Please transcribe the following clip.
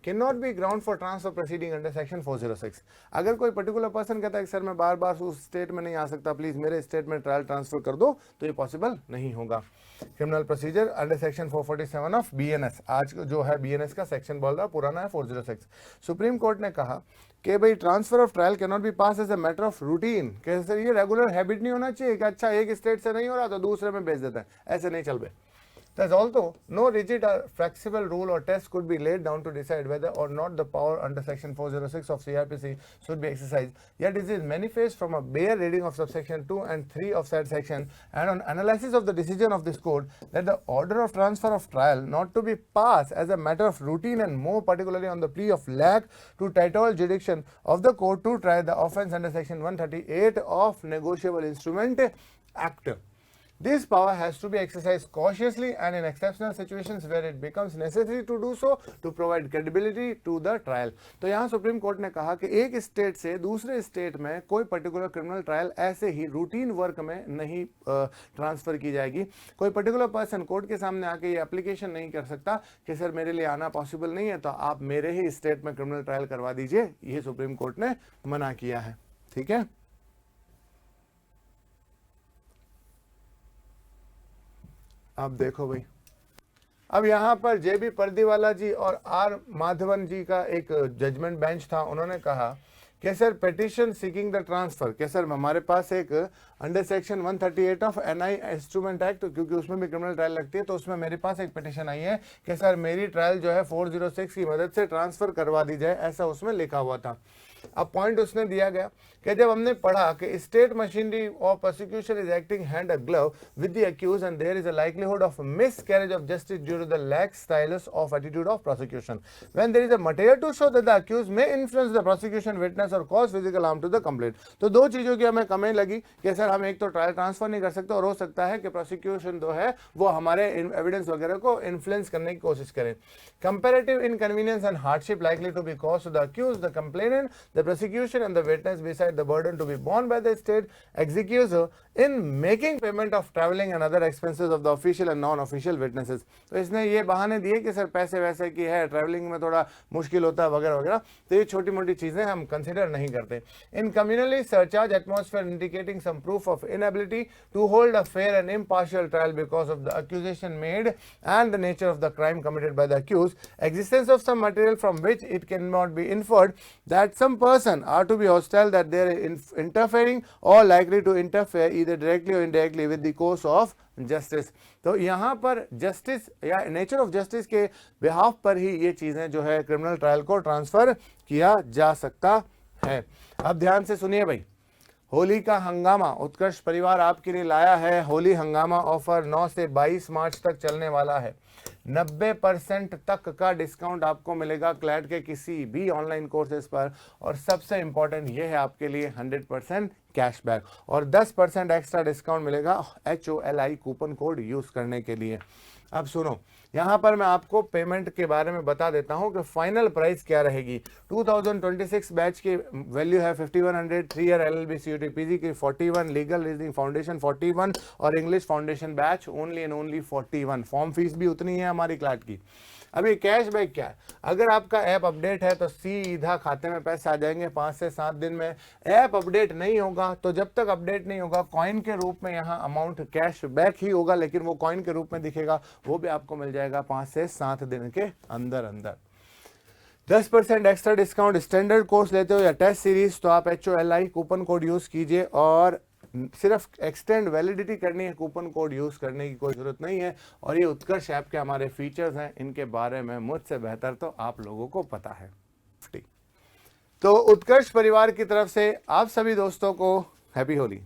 Can not B ground for transfer proceeding under section 406। अगर कोई particular person कहता है कि सर मैं बार बार उस स्टेट में नहीं आ सकता, प्लीज मेरे स्टेट में ट्रायल ट्रांसफर कर दो, तो ये पॉसिबल नहीं होगा। Criminal procedure under section 447 of BNS, आज जो है बीएनएस का सेक्शन बोल रहा है, पुराना है 406। सुप्रीम कोर्ट ने कहा कि भाई transfer of trial can not be pass as a matter of routine, कैसे ये रेगुलर हैबिट नहीं होना चाहिए कि अच्छा एक स्टेट से नहीं हो रहा तो दूसरे में भेज देता है, ऐसे नहीं चल बे। Thus, although no rigid or flexible rule or test could be laid down to decide whether or not the power under section 406 of CRPC should be exercised, yet it is manifest from a bare reading of subsection 2 and 3 of said section and on analysis of the decision of this court that the order of transfer of trial not to be passed as a matter of routine and more particularly on the plea of lack to territorial jurisdiction of the court to try the offence under section 138 of Negotiable Instrument Act. This power has to be exercised cautiously and in exceptional situations where it becomes necessary to do so to provide credibility to the trial. तो यहाँ supreme court ने कहा कि एक state से दूसरे state में कोई पर्टिकुलर क्रिमिनल ट्रायल ऐसे ही रूटीन वर्क में नहीं ट्रांसफर की जाएगी। कोई पर्टिकुलर पर्सन कोर्ट के सामने आके ये एप्लीकेशन नहीं कर सकता कि सर मेरे लिए आना पॉसिबल नहीं है, तो आप मेरे ही स्टेट में क्रिमिनल ट्रायल करवा दीजिए, ये सुप्रीम कोर्ट ने मना किया है। ठीक है, अब देखो भाई, अब यहाँ पर जेबी पर्दीवाला जी और आर माधवन जी का एक जजमेंट बेंच था, उन्होंने कहा कि sir petition seeking the transfer, कि सर हमारे पास एक under section 138 of NI instrument act, क्योंकि उसमें भी क्रिमिनल ट्रायल लगती है, तो उसमें मेरे पास एक पिटीशन आई है कि सर मेरी ट्रायल जो है 406 की मदद से ट्रांसफर करवा दी जाए, ऐसा उसमें लिखा हुआ था। अब पॉइंट उसने दिया गया कि जब हमने पढ़ा कि state machinery of prosecution is acting hand a glove with the accused and there is a likelihood of miscarriage of justice due to the lack stylus of attitude of prosecution when there is a material to show that the accused may influence the prosecution witness और cause physical harm to the complaint. तो दो चीजों की हमें कमी लगी कि sir हम एक तो ट्रायल ट्रांसफर नहीं कर सकते और हो सकता है कि प्रोसिक्यूशन जो है वो हमारे एविडेंस वगैरह को इन्फ्लुएंस करने की कोशिश करें। Comparative inconvenience and hardship likely to be cause to the accuse, the complainant, the prosecution and the witness beside the burden to be borne by the state executor in making payment of travelling and other expenses of the official and non-official witnesses। तो इसने ये बहाने दिए कि sir पैसे वैसे की है, ट्रैवलिंग में थोड़ा मुश्किल होता है वगैरह वगैरह, तो ये छोटी मोटी चीजें हम कंसिडर नहीं करते। In communally surcharged atmosphere indicating some proof of inability to hold a fair and impartial trial because of the accusation made and the nature of the crime committed by the accused, existence of some material from which it cannot be inferred that some person are to be hostile, that they are interfering or likely to interfere either directly or indirectly with the course of justice. तो यहाँ पर justice या nature of justice के behalf पर ही ये चीजें जो है क्रिमिनल ट्रायल को ट्रांसफर किया जा सकता है। अब ध्यान से सुनिए भाई, होली का हंगामा उत्कर्ष परिवार आपके लिए लाया है। होली हंगामा ऑफर 9 से 22 मार्च तक चलने वाला है। 90% तक का डिस्काउंट आपको मिलेगा क्लैट के किसी भी ऑनलाइन कोर्सेज पर, और सबसे इंपॉर्टेंट ये है आपके लिए 100% कैशबैक और 10% एक्स्ट्रा डिस्काउंट मिलेगा HOLI कूपन कोड यूज करने के लिए। अब सुनो, यहाँ पर मैं आपको पेमेंट के बारे में बता देता हूँ कि फाइनल प्राइस क्या रहेगी। 2026 बैच की वैल्यू है 5100, 3 ईयर LLB CUT PG की 41, लीगल रीजनिंग फाउंडेशन 41 और English foundation batch only and only 41। Form fees भी उतनी है हमारी क्लाट की। अभी कैशबैक क्या है, अगर आपका ऐप अपडेट है तो सीधा खाते में पैसे आ जाएंगे 5 से 7 दिन में। ऐप अपडेट नहीं होगा तो जब तक अपडेट नहीं होगा कॉइन के रूप में यहाँ अमाउंट कैशबैक ही होगा, लेकिन वो कॉइन के रूप में दिखेगा, वो भी आपको मिल जाएगा 5 से 7 दिन के अंदर अंदर। 10% एक्स्ट्रा डिस्काउंट स्टैंडर्ड कोर्स लेते हो या टेस्ट सीरीज तो आप HOLI कूपन कोड यूज कीजिए, और सिर्फ एक्सटेंड वैलिडिटी करनी है, कूपन कोड यूज करने की कोई जरूरत नहीं है। और ये उत्कर्ष ऐप के हमारे फीचर्स हैं, इनके बारे में मुझसे बेहतर तो आप लोगों को पता है। तो उत्कर्ष परिवार की तरफ से आप सभी दोस्तों को हैप्पी होली।